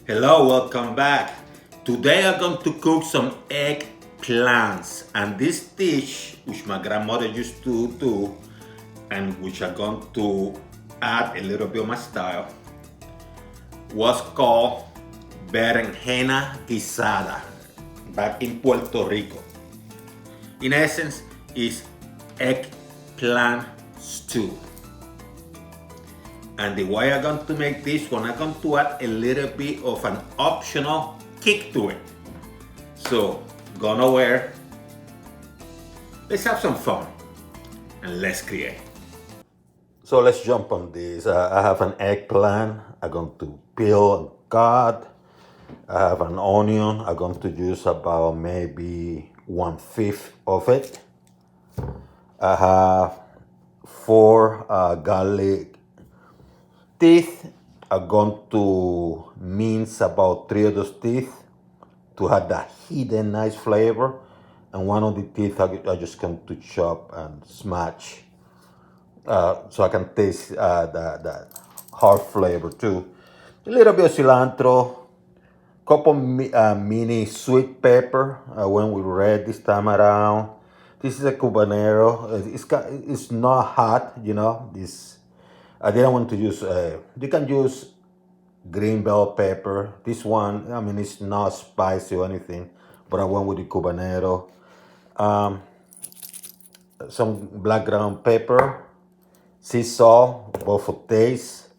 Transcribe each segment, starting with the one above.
Hello, welcome back. Today I'm going to cook some eggplants, and this dish, which my grandmother used to do, and which I'm going to add a little bit of my style, was called Berenjena Guisada back in Puerto Rico. In essence, it's eggplant stew. And the way I'm going to make this one, I'm going to add a little bit of an optional kick to it. So, go nowhere. Let's have some fun and let's create. So let's jump on this. I have an eggplant. I'm going to peel and cut. I have an onion. I'm going to use about maybe 1/5 of it. I have 4 garlic teeth. I'm going to mince about 3 of those teeth to have that hidden nice flavor. And one of the teeth I just going to chop and smash so I can taste that hard flavor too. A little bit of cilantro, couple mini sweet pepper when we red this time around. This is a cubanero. It's not hot, you know. I didn't want to use. You can use green bell pepper. This one, I mean, it's not spicy or anything, but I went with the cubanero. Some black ground pepper, sea salt, both for taste.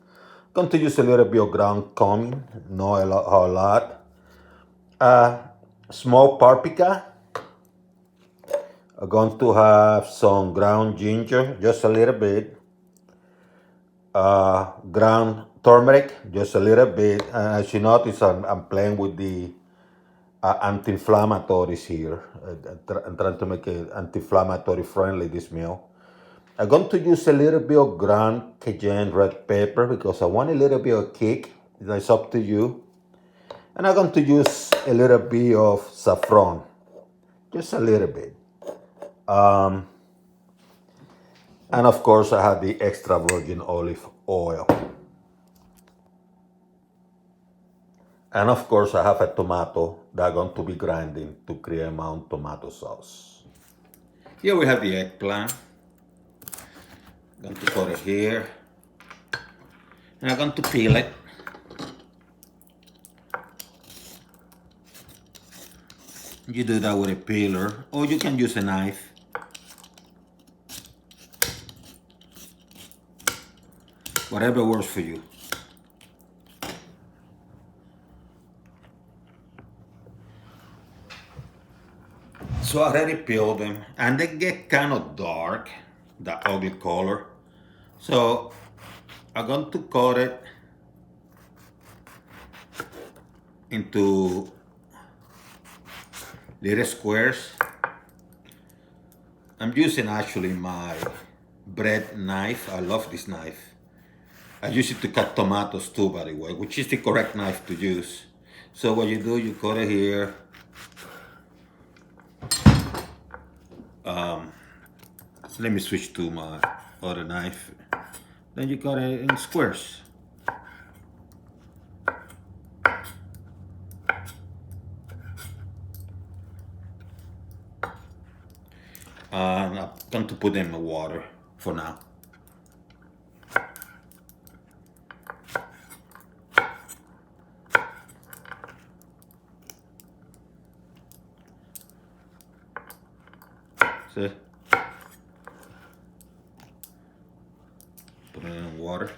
Going to use a little bit of ground cumin, not a lot. Small paprika. I'm going to have some ground ginger, just a little bit. Ground turmeric, just a little bit. And as you notice, I'm playing with the anti-inflammatories here. I'm trying to make it anti-inflammatory friendly, this meal. I'm going to use a little bit of ground Cajun red pepper because I want a little bit of kick. It's up to you. And I'm going to use a little bit of saffron, just a little bit. And of course, I have the extra virgin olive oil. And of course, I have a tomato that I'm going to be grinding to create my own tomato sauce. Here we have the eggplant. I'm going to put it here. And I'm going to peel it. You do that with a peeler, or you can use a knife. Whatever works for you. So I already peeled them, and they get kind of dark, that ugly color. So I'm going to cut it into little squares. I'm using actually my bread knife. I love this knife. I use it to cut tomatoes too, by the way, which is the correct knife to use. So what you do, you cut it here. Let me switch to my other knife. Then you cut it in squares. And I'm going to put them in the water for now. See? Put it in water.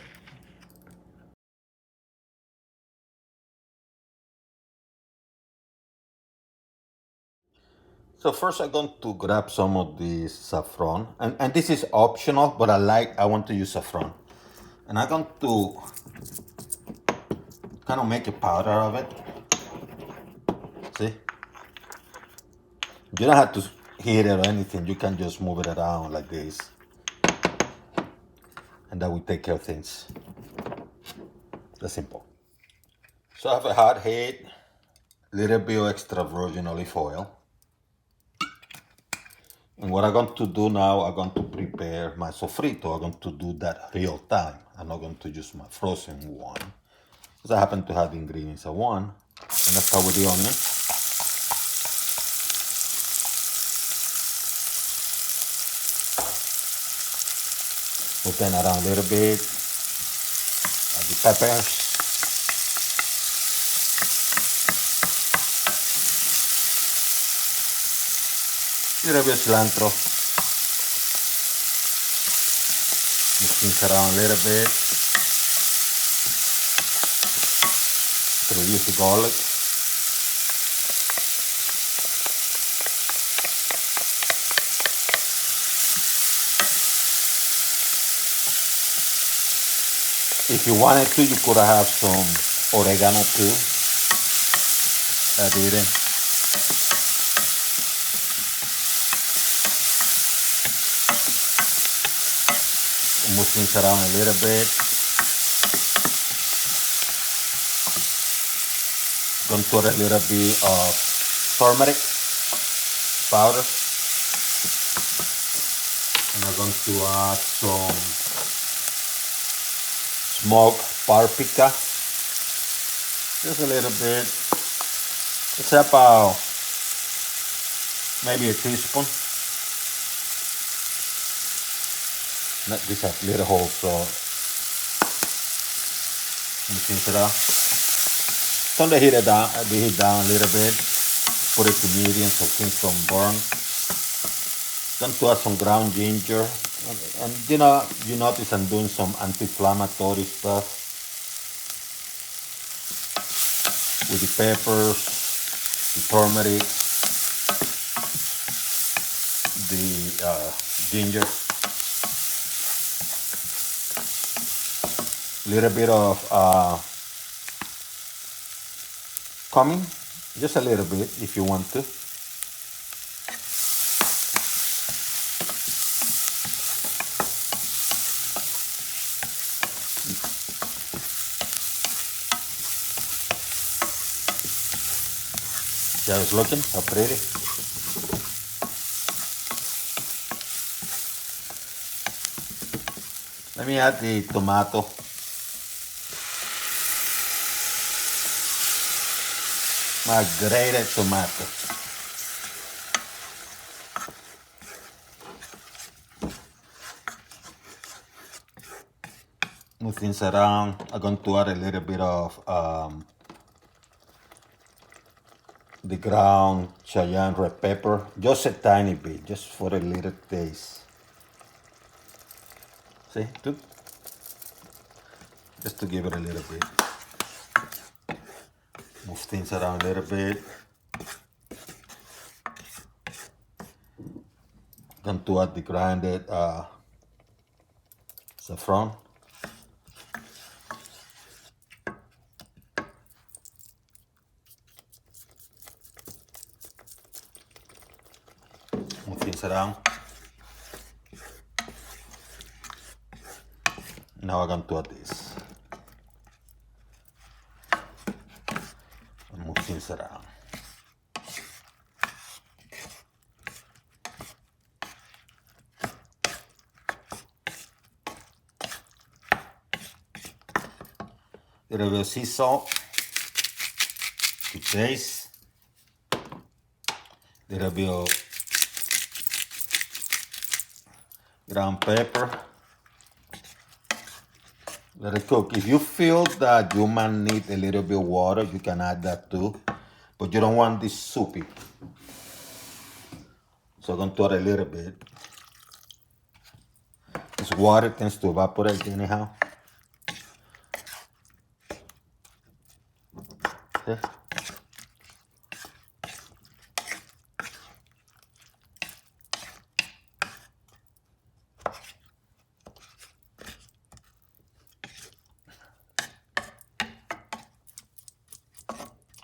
So first I'm going to grab some of this saffron. And this is optional, but I want to use saffron. And I'm going to kind of make a powder of it. See? You don't have to heat it or anything. You can just move it around like this. And that will take care of things. That's simple. So I have a hot heat, little bit of extra virgin olive oil. And what I'm going to do now, I'm going to prepare my sofrito. I'm going to do that real time. I'm not going to use my frozen one. because I happen to have the ingredients I want. And let's start with the onion. We'll turn around a little bit. Add the peppers. A little bit of cilantro. Mix things around a little bit. Introduce the garlic. If you wanted to, you could have some oregano too. I didn't. Move things around a little bit. Contour a little bit of turmeric powder. And I'm going to add some smoked paprika. Just a little bit. It's about maybe a teaspoon. Not this has little hole, so mix it up. Turn the heat down a little bit. Put it to medium so things don't burn. Then to add some ground ginger. And you notice I'm doing some anti-inflammatory stuff with the peppers, the turmeric, the ginger. Little bit of cumin, just a little bit if you want to. Just looking how pretty. Let me add the tomato. My grated tomato. Move things around. I'm going to add a little bit of the ground Cayenne red pepper, just a tiny bit, just for a little taste. See, just to give it a little bit. Move things around a little bit. Going to add the grounded saffron. Move things around. Now I'm going to add this. And move things around. A little bit of sea salt to taste. A little bit of ground pepper. Let it cook. If you feel that you might need a little bit of water, you can add that too. But you don't want this soupy. So I'm going to add a little bit. This water tends to evaporate anyhow. Okay.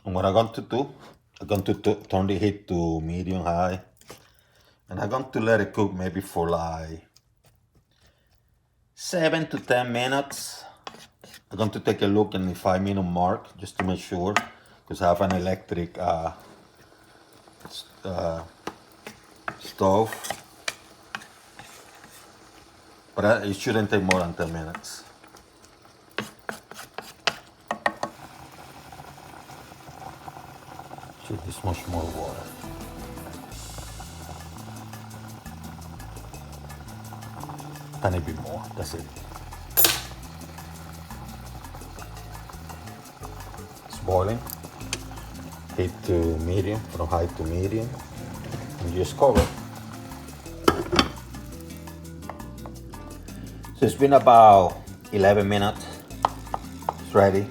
And what I'm going to do, I'm going to turn the heat to medium high. And I'm going to let it cook maybe for like 7 to 10 minutes. I'm going to take a look in the 5-minute mark just to make sure, because I have an electric stove. But it shouldn't take more than 10 minutes. Should this much more water. Tiny bit more, that's it. It's boiling. Heat to medium, from high to medium. And just cover. So it's been about 11 minutes. It's ready.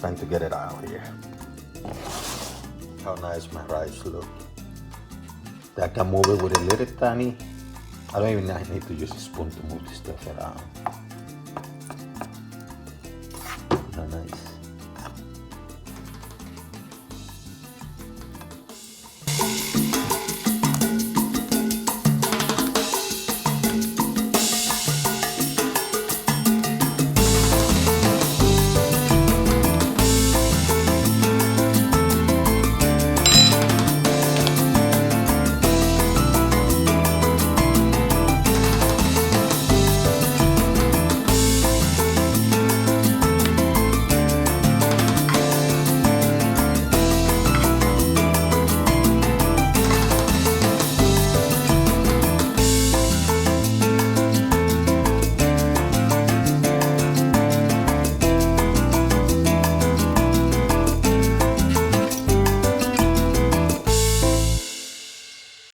Time to get it out here. How nice my rice look. I can move it with a little tiny. I don't even need to use a spoon to move this stuff around.